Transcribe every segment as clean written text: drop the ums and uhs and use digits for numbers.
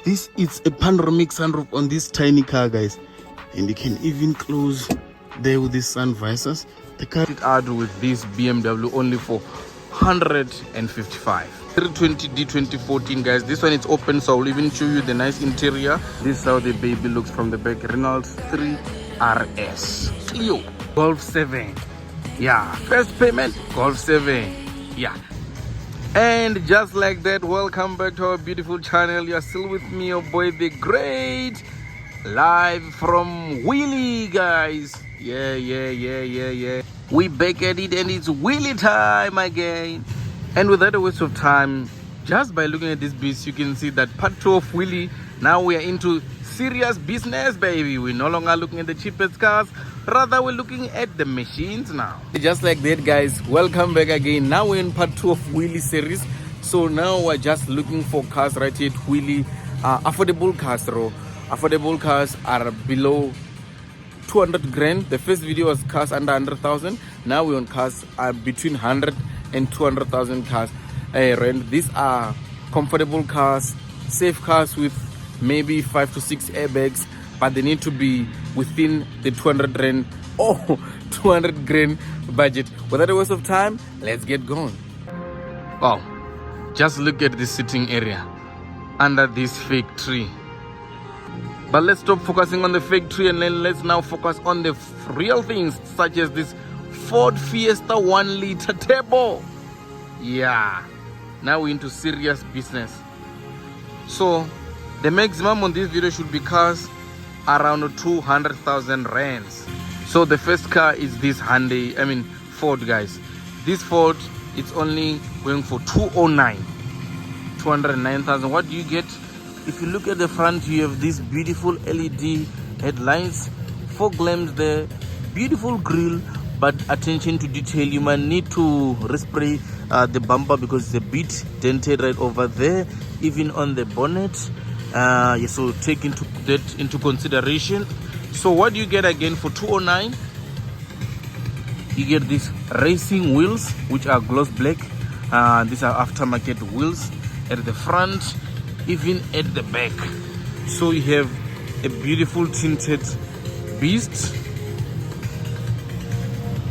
This is a panoramic sunroof on this tiny car, guys, and you can even close there with these sun visors. The car it out with this BMW only for 155. 320D 2014, guys. This one is open, so I'll even show you the nice interior. This is how the baby looks from the back. Renault 3 RS Clio Golf 7. Yeah, first payment Golf 7. Yeah. And just like that, welcome back to our beautiful channel. You're still with me, your boy the great, live from Weelee, guys. Yeah. We back at it, and it's Weelee time again. And without a waste of time, just by looking at this beast, you can see that part 2 of Weelee. Now we are into serious business, baby. We're no longer looking at the cheapest cars, rather we're looking at the machines now. Just like that, guys, welcome back again. Now we're in part 2 of Weelee series. So now we're just looking for cars right here at Weelee. Affordable cars, bro. Affordable cars are below 200 grand. The first video was cars under 100,000. Now we're on cars between 100 and 200,000 cars. Rent. These are comfortable cars, safe cars with maybe 5 to 6 airbags, but they need to be within the 200 rand or 200 grand budget. Without a waste of time, let's get going. Wow, just look at this sitting area under this fake tree. But let's stop focusing on the fake tree and then let's now focus on the real things, such as this Ford Fiesta 1 liter turbo. Yeah, now we're into serious business. So the maximum on this video should be cars around 200,000 rands. So the first car is this Ford, guys. This Ford, it's only going for 209,000. What do you get? If you look at the front, you have these beautiful LED headlights, fog lamps there, beautiful grille, but attention to detail. You might need to respray the bumper because it's a bit dented right over there, even on the bonnet. So take that into consideration. So what do you get again for 209? You get these racing wheels, which are gloss black. These are aftermarket wheels at the front, even at the back. So you have a beautiful tinted beast,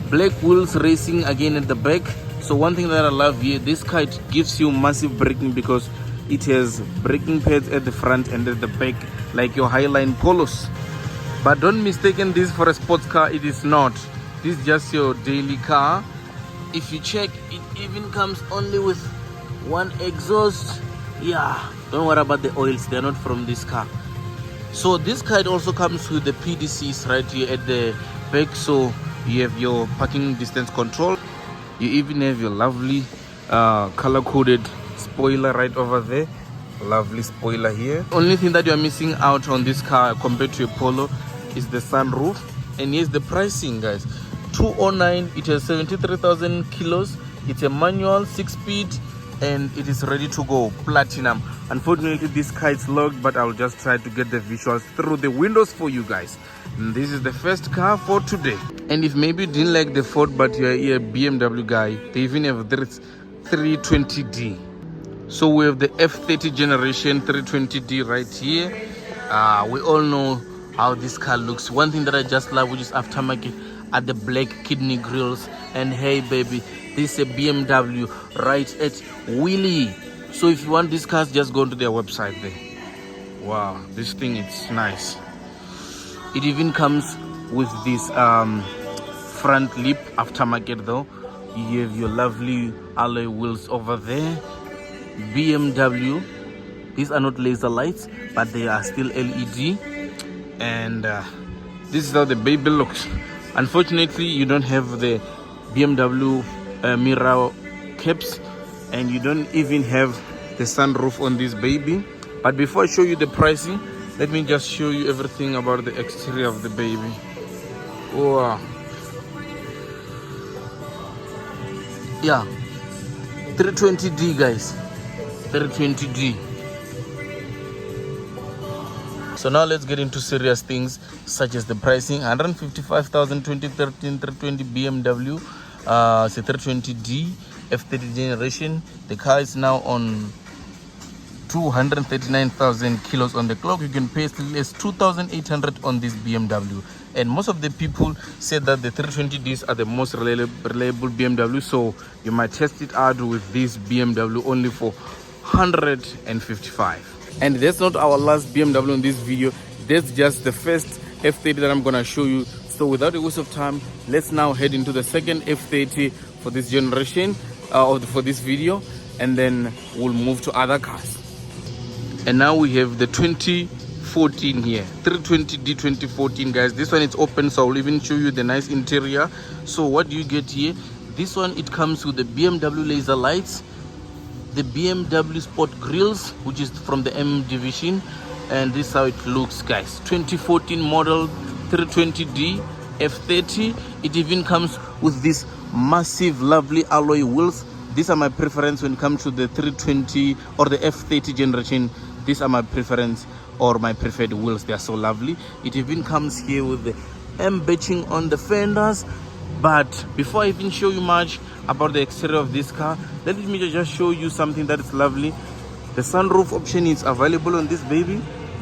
black wheels racing again at the back. So one thing that I love here, this car, it gives you massive braking because it has braking pads at the front and at the back, like your Highline Polos. But don't mistake this for a sports car. It is not. This is just your daily car. If you check, it even comes only with one exhaust. Yeah, don't worry about the oils, they're not from this car. So this car, it also comes with the PDCs right here at the back. So you have your parking distance control. You even have your lovely color-coded spoiler right over there. Lovely spoiler here. Only thing that you are missing out on this car compared to a Polo is the sunroof. And here's the pricing, guys. 209, it has 73,000 kilos. It's a manual 6-speed and it is ready to go, platinum. Unfortunately, this car is locked, but I'll just try to get the visuals through the windows for you guys. And this is the first car for today. And if maybe you didn't like the Ford, but you're a BMW guy, they even have this 320D. So we have the F30 generation 320D right here. We all know how this car looks. One thing that I just love, which is aftermarket, are the black kidney grills. And hey baby, this is a BMW right at Weelee. So if you want these cars, just go to their website there. Wow, this thing, it's nice. It even comes with this front lip aftermarket though. You have your lovely alloy wheels over there. BMW, these are not laser lights, but they are still LED. And this is how the baby looks. Unfortunately, you don't have the BMW mirror caps, and you don't even have the sunroof on this baby. But before I show you the pricing, let me just show you everything about the exterior of the baby. Wow. Yeah, 320D, guys. 320D. So now let's get into serious things such as the pricing. 155,000 2013 320 BMW. It's a 320D F30 generation. The car is now on 239,000 kilos on the clock. You can pay as little as 2,800 on this BMW. And most of the people said that the 320Ds are the most reliable BMW, so you might test it out with this BMW only for 155. And that's not our last BMW in this video. That's just the first F30 that I'm gonna show you. So without a waste of time, let's now head into the second F30 for this generation, for this video, and then we'll move to other cars. And now we have the 2014 here, 320D 2014, guys. This one is open, so I'll even show you the nice interior. So what do you get here? This one, it comes with the BMW laser lights, the BMW sport grills, which is from the M division, and this is how it looks, guys. 2014 model 320D F30. It even comes with this massive lovely alloy wheels. These are my preference when it comes to the 320 or the F30 generation. These are my preference or my preferred wheels. They are so lovely. It even comes here with the M batching on the fenders. But before I even show you much about the exterior of this car, let me just show you something that is lovely. The sunroof option is available on this baby.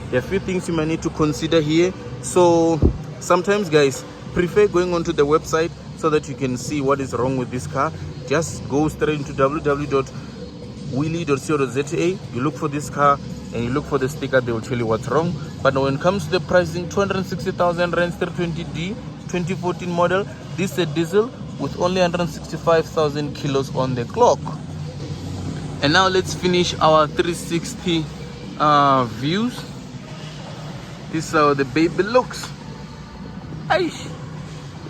There are a few things you might need to consider here. So sometimes, guys, prefer going onto the website so that you can see what is wrong with this car. Just go straight into www.weelee.co.za. you look for this car and you look for the sticker. They will tell you what's wrong. But when it comes to the pricing, 260,000 rands, 320D 2014 model. This is a diesel with only 165,000 kilos on the clock. And now let's finish our 360 views. This is how the baby looks. Aish.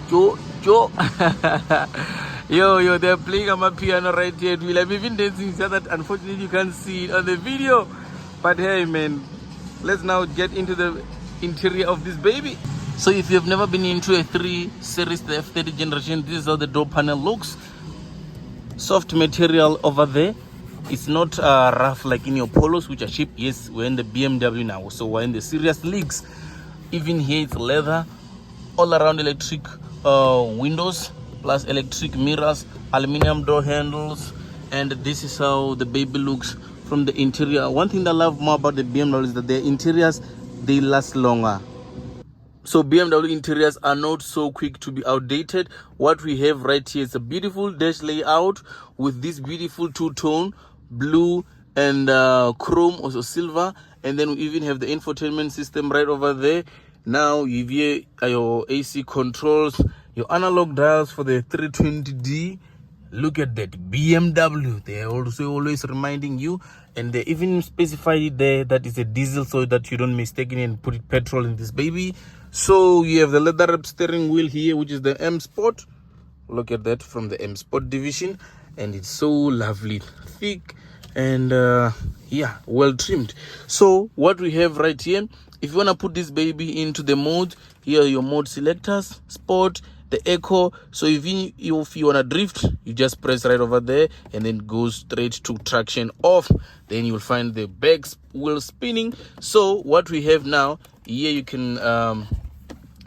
Joe. Yo, they're playing on my piano right here. I'm even dancing so that unfortunately you can't see it on the video. But hey, man, let's now get into the interior of this baby. So if you've never been into a 3 Series, the F30 generation, this is how the door panel looks. Soft material over there. It's not rough like in your Polos, which are cheap. Yes, we're in the BMW now, so we're in the serious leagues. Even here it's leather. All around electric windows, plus electric mirrors, aluminum door handles, and this is how the baby looks from the interior. One thing that I love more about the BMW is that their interiors, they last longer. So BMW interiors are not so quick to be outdated. What we have right here is a beautiful dash layout with this beautiful two-tone blue and chrome, also silver, and then we even have the infotainment system right over there. Now you have your AC controls, your analog dials for the 320D. Look at that BMW. They're also always reminding you, and they even specified it there that it's a diesel so that you don't mistake it and put it petrol in this baby. So you have the leather wrap steering wheel here, which is the M Sport. Look at that, from the M Sport division, and it's so lovely, thick, and yeah, well trimmed. So what we have right here, if you want to put this baby into the mode, here are your mode selectors: sport, the eco. So if you want to drift, you just press right over there and then go straight to traction off. Then you'll find the back wheel spinning. So what we have now here, you can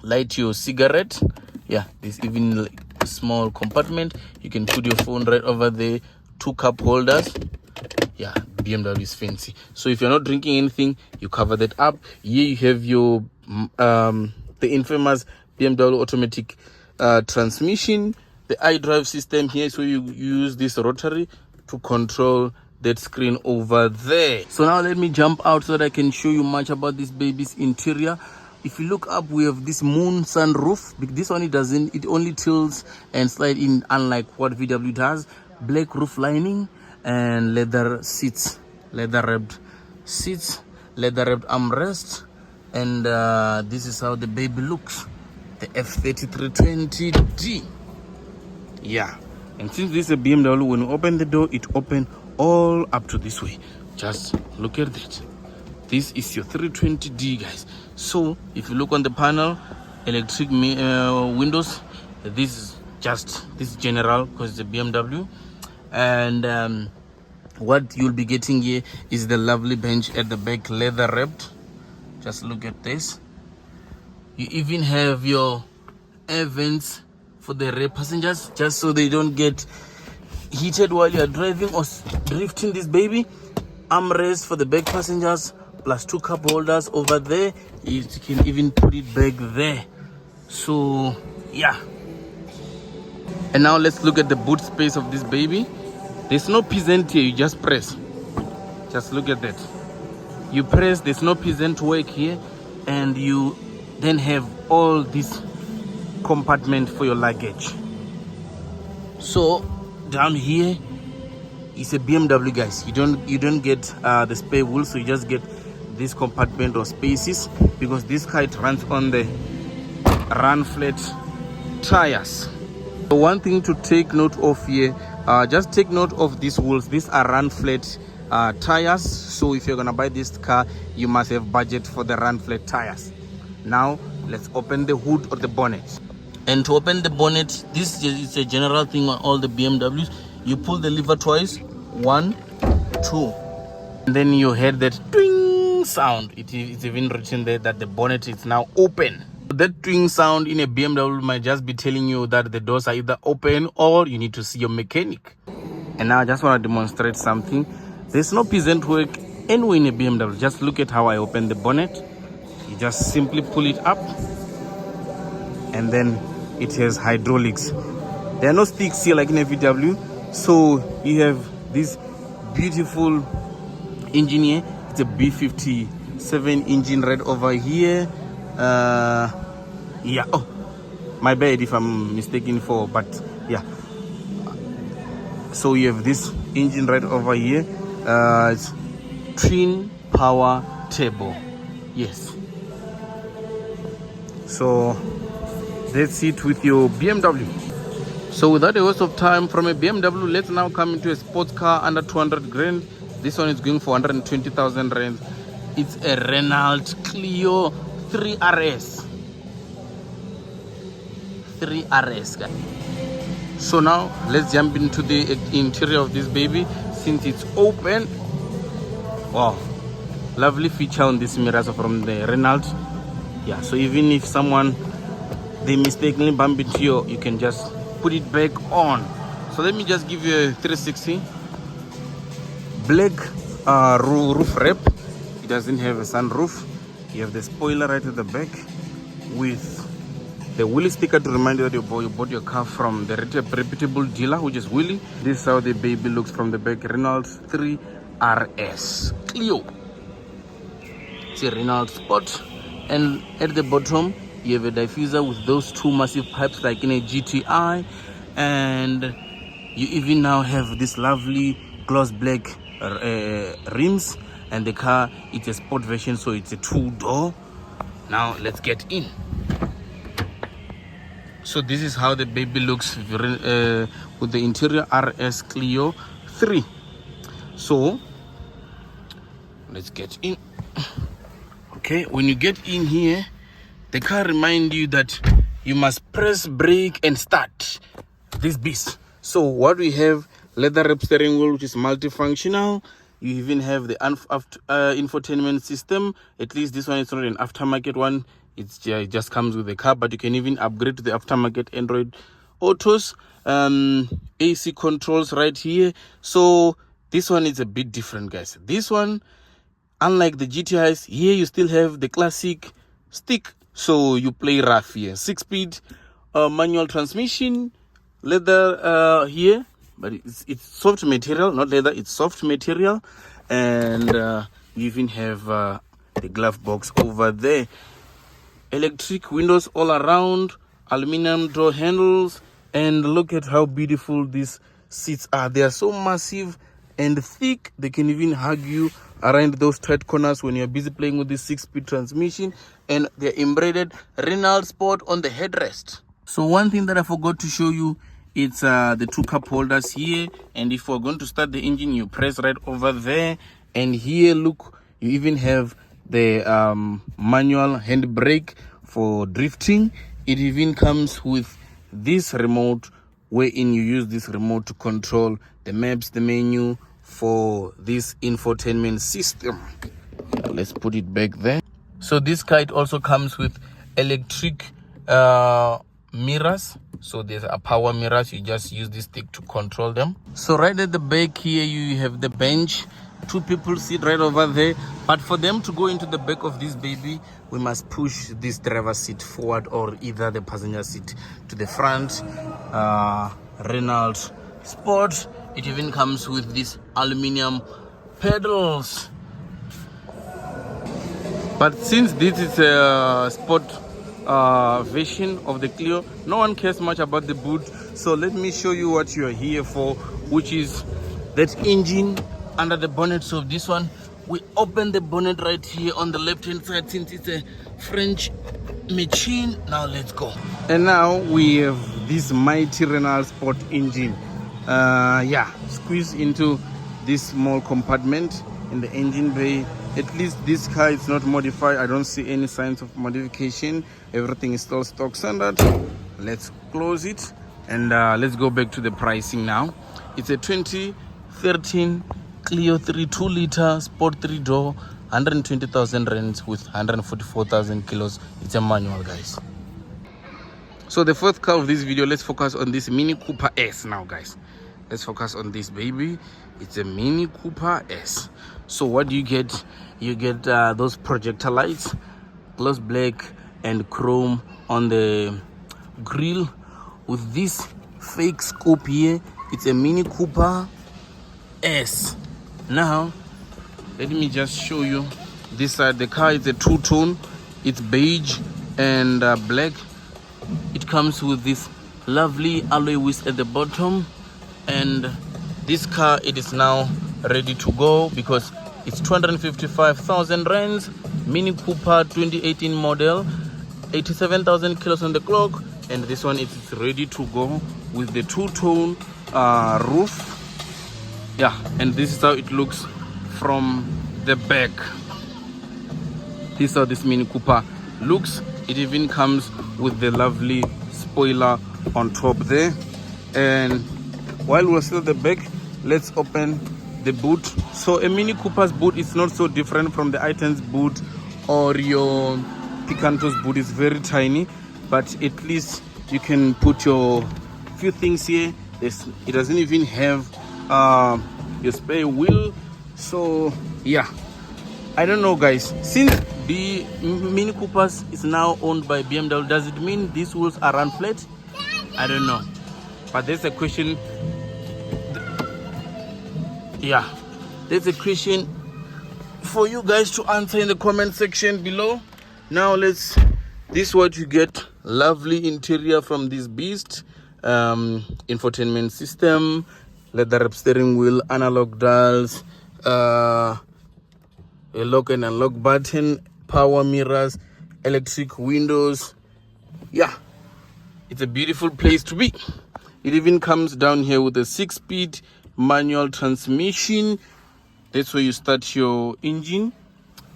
light your cigarette. Yeah, there's even like a small compartment. You can put your phone right over there. 2 cup holders. Yeah, BMW is fancy. So if you're not drinking anything, you cover that up. Here you have your the infamous BMW automatic transmission, the iDrive system here. So you use this rotary to control that screen over there. So now let me jump out so that I can show you much about this baby's interior. If you look up, we have this moon sunroof. This one, it only tilts and slide in, unlike what VW does. Black roof lining and leather seats, leather wrapped seats, leather wrapped armrest, and this is how the baby looks, the F30 320D. Yeah, and since this is a BMW, when you open the door, it opens all up to this way. Just look at that. This is your 320D, guys. So if you look on the panel, electric windows, this is general because it's a BMW. And what you'll be getting here is the lovely bench at the back, leather wrapped. Just look at this. You even have your air vents for the rear passengers, just so they don't get heated while you're driving or drifting this baby. armrest for the back passengers, plus 2 cup holders over there. You can even put it back there. So yeah. And now let's look at the boot space of this baby. There's no peasant here, you just press. Just look at that. You press, there's no peasant work here, and you then have all this compartment for your luggage. So down here is a BMW, guys. You don't get the spare wheel, so you just get this compartment or spaces, because this car it runs on the run flat tires. So one thing to take note of here, just take note of these wheels. These are run flat tires, so if you're gonna buy this car, you must have budget for the run flat tires. Now let's open the hood or the bonnet. And to open the bonnet, this is a general thing on all the BMWs. You pull the lever twice, 1, 2, and then you hear that twing sound. It's even written there that the bonnet is now open. That twing sound in a BMW might just be telling you that the doors are either open or you need to see your mechanic. And now I just want to demonstrate something. There's no peasant work anywhere in a BMW. Just look at how I open the bonnet. You just simply pull it up, and then it has hydraulics. There are no sticks here like in a VW. So you have this beautiful engine here. It's a B57 engine right over here. Yeah, oh, my bad if I'm mistaken for, but yeah. So you have this engine right over here. It's twin power turbo. Yes. So that's it with your BMW. So without a waste of time, from a BMW, let's now come into a sports car under 200 grand. This one is going for 120,000 rand. It's a Renault Clio 3 RS. 3 RS, guys. So now let's jump into the interior of this baby. Since it's open, wow, lovely feature on this mirrors from the Renault. Yeah, so even if someone they mistakenly bump into you, you can just put it back on. So let me just give you a 360. Black roof wrap. It doesn't have a sunroof. You have the spoiler right at the back with the Weelee sticker to remind you that you bought your car from the reputable dealer, which is Weelee. This is how the baby looks from the back. Renault 3 RS Clio. It's a Renault Sport. And at the bottom, you have a diffuser with those 2 massive pipes like in a GTI. And you even now have this lovely gloss black rims. And the car, it's a sport version, so it's a 2-door. Now let's get in. So this is how the baby looks with the interior RS Clio 3. So let's get in. Okay, when you get in here, the car reminds you that you must press brake and start this beast. So what we have, leather wrap steering wheel, which is multifunctional. You even have the infotainment system. At least this one is not an aftermarket one. It just comes with the car, but you can even upgrade to the aftermarket Android Autos. AC controls right here. So this one is a bit different, guys. This one, unlike the GTIs, here you still have the classic stick. So you play rough here. 6-speed manual transmission, leather here, but it's soft material, not leather. It's soft material, and you even have the glove box over there. Electric windows all around, aluminum door handles, and look at how beautiful these seats are. They are so massive and thick, they can even hug you around those tight corners when you're busy playing with this 6-speed transmission. And they're embedded Renault Sport on the headrest. So one thing that I forgot to show you, it's the 2 cup holders here. And if we're going to start the engine, you press right over there. And here, look, you even have the manual handbrake for drifting. It even comes with this remote, wherein you use this remote to control the maps, the menu for this infotainment system. Let's put it back there. So this car, it also comes with electric mirrors. So there's a power mirrors. You just use this stick to control them. So right at the back here, you have the bench 2 people sit right over there, but for them to go into the back of this baby, we must push this driver seat forward or either the passenger seat to the front. Renault Sport. It even comes with these aluminum pedals. But since this is a sport version of the Clio, no one cares much about the boot. So let me show you what you are here for, which is that engine under the bonnet. So this one, we open the bonnet right here on the left hand side since it's a French machine. Now let's go. And now we have this mighty Renault Sport engine. Squeeze into this small compartment in the engine bay. At least this car is not modified. I don't see any signs of modification. Everything is still stock standard. Let's close it and let's go back to the pricing now. It's a 2013 Clio 3 2-liter sport 3-door, 120,000 rands with 144,000 kilos. It's a manual, guys. So the fourth car of this video, let's focus on this Mini Cooper S now, guys. Let's focus on this baby. It's a Mini Cooper S. So what do you get? You get those projector lights, gloss black and chrome on the grille with this fake scope here. It's a Mini Cooper S. Now let me just show you this side. The car is a two-tone. It's beige and black. It comes with this lovely alloy wheels at the bottom, and this car, it is now ready to go because it's 255,000 rands. Mini Cooper 2018 model, 87,000 kilos on the clock, and this one is ready to go with the two-tone roof. And this is how it looks from the back. This is how this Mini Cooper looks. It even comes with the lovely spoiler on top there. And while we're still at the back, let's open the boot. So a Mini Cooper's boot is not so different from the i10's boot or your Picanto's boot. Is very tiny, but at least you can put your few things here. It doesn't even have your spare wheel. So I don't know, guys. Since the Mini Coopers is now owned by BMW, does it mean these wheels are run flat? I don't know, but there's a question. There's a question for you guys to answer in the comment section below. Now this is what you get. Lovely interior from this beast. Infotainment system, leather wrap steering wheel, analog dials, a lock and unlock button, power mirrors, electric windows. It's a beautiful place to be. It even comes down here with a 6-speed manual transmission. That's where you start your engine.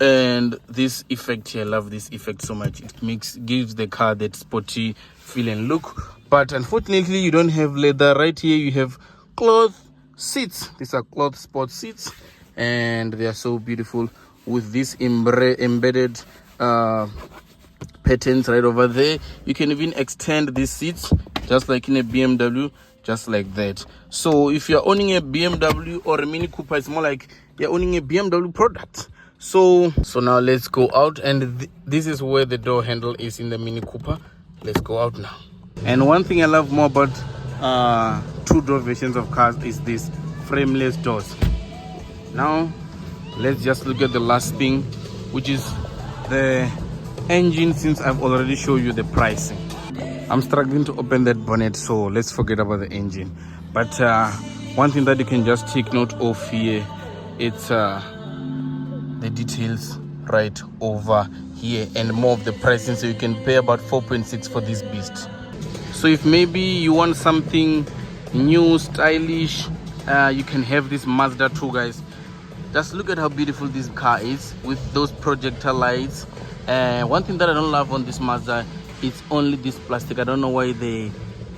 And this effect here, I love this effect so much. It gives the car that sporty feel and look. But unfortunately, you don't have leather. Right here you have cloth seats. These are cloth sport seats, and they are so beautiful with this embedded patterns right over there. You can even extend these seats just like in a BMW, just like that. So if you're owning a BMW or a Mini Cooper, it's more like you're owning a BMW product. So now let's go out, and this is where the door handle is in the Mini Cooper. Let's go out now. And one thing I love more about two-door versions of cars is these frameless doors. Now let's just look at the last thing, which is the engine, since I've already shown you the pricing. I'm struggling to open that bonnet, so let's forget about the engine. But one thing that you can just take note of here, it's the details right over here and more of the pricing. So you can pay about 4.6 for this beast. So if maybe you want something new, stylish, you can have this Mazda 2, guys. Just look at how beautiful this car is with those projector lights. One thing that I don't love on this Mazda, it's only this plastic. I don't know why they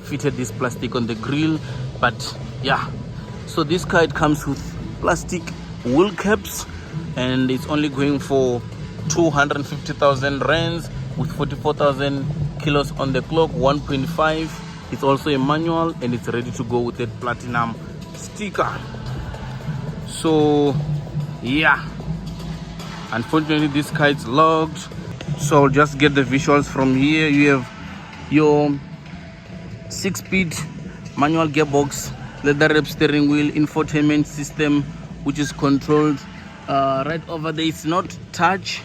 fitted this plastic on the grille, but so this car, it comes with plastic wheel caps, and it's only going for 250,000 rands with 44,000 kilos on the clock, 1.5. It's also a manual, and it's ready to go with a platinum sticker. So Yeah, unfortunately this car is locked, so I'll just get the visuals from here. You have your 6-speed manual gearbox, leather wrap steering wheel, infotainment system, which is controlled right over there. It's not touch,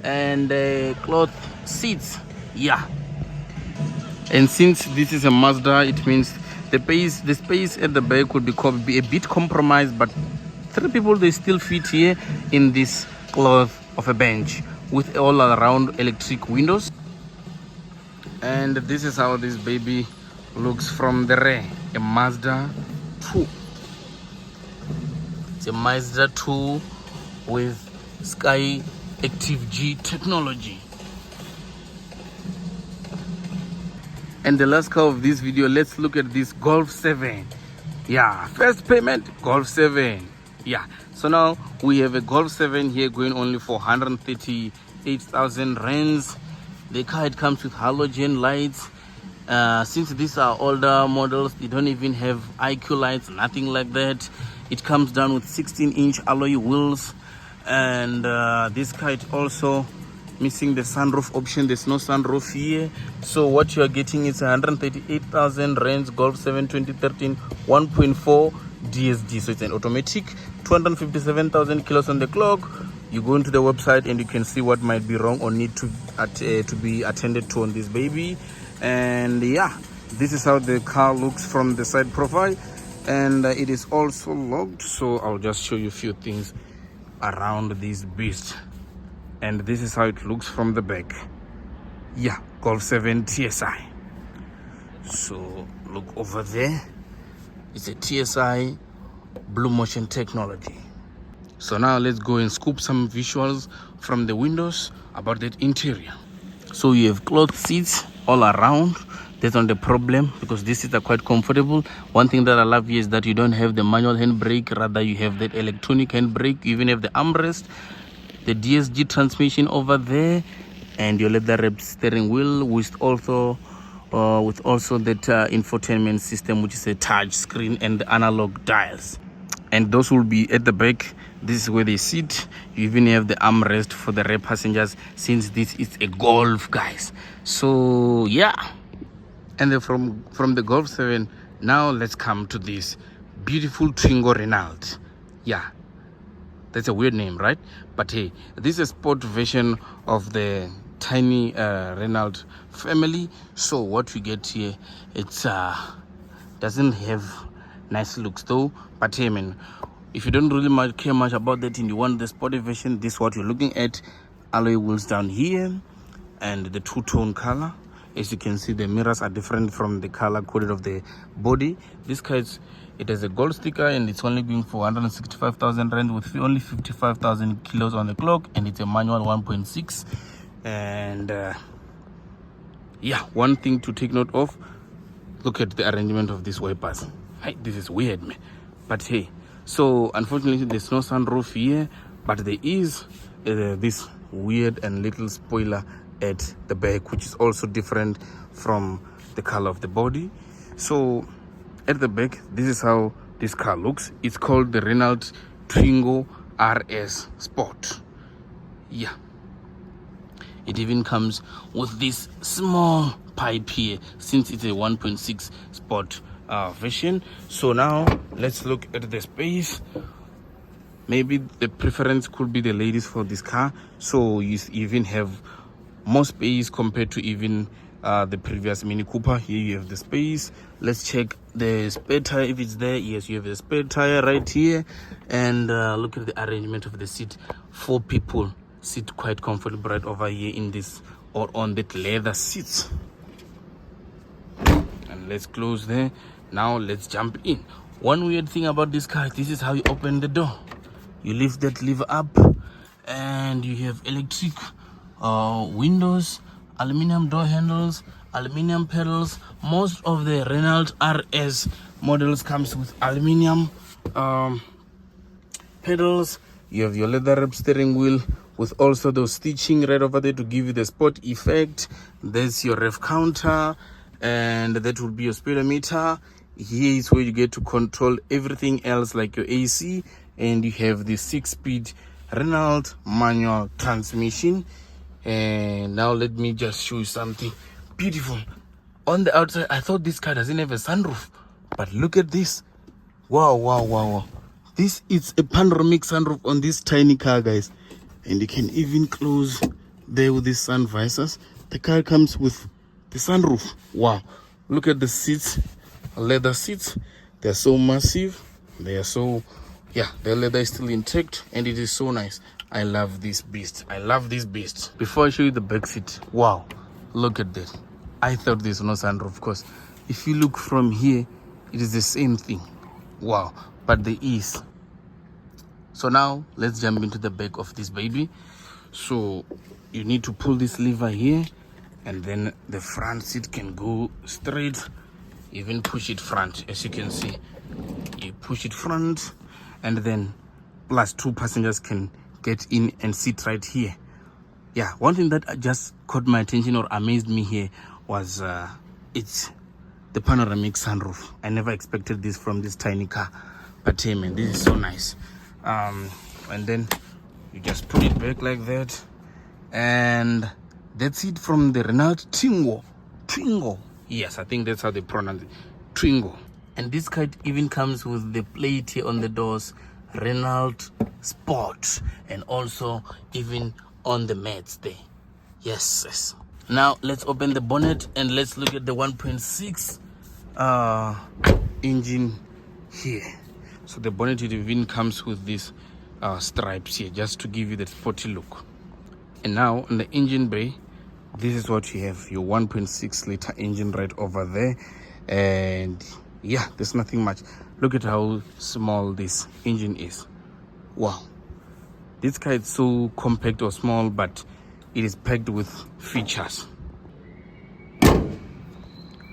and cloth seats. Yeah, and since this is a Mazda, it means the space at the back would be a bit compromised, but 3 people, they still fit here in this cloth of a bench with all around electric windows. And this is how this baby looks from the rear. A Mazda 2. It's a Mazda 2 with Sky Active G technology. And the last car of this video, let's look at this Golf 7. Yeah, first payment, Golf 7. Yeah, so now we have a Golf 7 here going only for 138,000 rands. The car, it comes with halogen lights. Since these are older models, they don't even have IQ lights, nothing like that. It comes down with 16-inch alloy wheels, and this car, it also missing the sunroof option. There's no sunroof here, so what you are getting is 138,000 rands Golf 7 2013 1.4 DSG. So it's an automatic, 257,000 kilos on the clock. You go into the website and you can see what might be wrong or need to be attended to on this baby. And yeah, this is how the car looks from the side profile, and it is also locked. So I'll just show you a few things around this beast. And this is how it looks from the back. Yeah, Golf 7 TSI. So look over there, it's a TSI Blue Motion technology. So now let's go and scoop some visuals from the windows about that interior. So you have cloth seats all around. That's not the problem, because these seats are quite comfortable. One thing that I love here is that you don't have the manual handbrake, rather you have that electronic handbrake. You even have the armrest, the DSG transmission over there, and your leather wrapped steering wheel with also that infotainment system, which is a touch screen and analog dials. And those will be at the back. This is where they sit. You even have the armrest for the rear passengers, since this is a Golf, guys. So yeah, and then from the Golf 7, now let's come to this beautiful Twingo Renault. Yeah, that's a weird name, right? But hey, this is a sport version of the tiny Renault family. So what we get here, it's doesn't have nice looks though, but hey man, if you don't really care much about that and you want the sporty version, this is what you're looking at. Alloy wheels down here and the two-tone color. As you can see, the mirrors are different from the color coded of the body. This car, it has a gold sticker, and it's only going for 165,000 rand with only 55,000 kilos on the clock, and it's a manual 1.6. And yeah, one thing to take note of, look at the arrangement of these wipers. Hey, this is weird, man. But hey, so unfortunately there's no sunroof here, but there is this weird and little spoiler at the back, which is also different from the color of the body. So at the back, this is how this car looks. It's called the Renault Twingo RS Sport. Yeah, it even comes with this small pipe here, since it's a 1.6 sport version. So now let's look at the space. Maybe the preference could be the ladies for this car, so you even have more space compared to even the previous Mini Cooper. Here you have the space. Let's check the spare tire if it's there. Yes, you have the spare tire right here. And look at the arrangement of the seat. 4 people sit quite comfortable right over here in this, or on that leather seats. And let's close there. Now let's jump in. One weird thing about this car, this is how you open the door. You lift that lever up, and you have electric windows, aluminum door handles, aluminum pedals. Most of the Renault RS models comes with aluminum pedals. You have your leather wrap steering wheel with also those stitching right over there to give you the sport effect. There's your rev counter, and that will be your speedometer. Here is where you get to control everything else, like your AC and you have the 6-speed Renault manual transmission. And now let me just show you something beautiful. On the outside, I thought this car doesn't have a sunroof, but look at this. Wow, wow, wow, wow. This is a panoramic sunroof on this tiny car, guys. And you can even close there with these sun visors. The car comes with the sunroof. Wow. Look at the seats, leather seats. They're so massive. They are so, yeah, the leather is still intact and it is so nice. I love this beast. I love this beast. Before I show you the back seat, wow, look at that. I thought there's no sunroof because if you look from here, it is the same thing. Wow, but there is. So now let's jump into the back of this baby. So you need to pull this lever here, and then the front seat can go straight. Even push it front, as you can see. You push it front, and then plus 2 passengers can get in and sit right here. Yeah, one thing that just caught my attention or amazed me here was it's the panoramic sunroof. I never expected this from this tiny car, but hey man, this is so nice. And then you just put it back like that, and that's it from the Renault Twingo. Yes, I think that's how they pronounce it, Twingo. And this car even comes with the plate here on the doors, Renault Sport, and also even on the mats there. Yes. Now let's open the bonnet and let's look at the 1.6 engine here. So the bonnet even comes with these stripes here, just to give you that sporty look. And now in the engine bay, this is what you have, your 1.6 liter engine right over there. And yeah, there's nothing much. Look at how small this engine is. Wow, this car is so compact or small, but it is packed with features.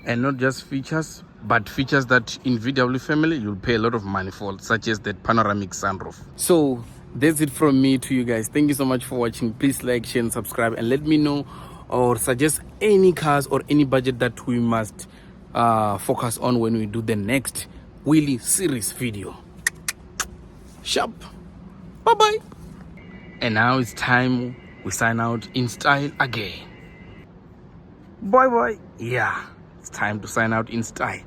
And not just features, but features that in VW family you'll pay a lot of money for, such as that panoramic sunroof. So that's it from me to you guys. Thank you so much for watching. Please like, share and subscribe, and let me know or suggest any cars or any budget that we must focus on when we do the next Weelee series video. Sharp. Bye bye. And now it's time we sign out in style again. Bye bye. Yeah, it's time to sign out in style.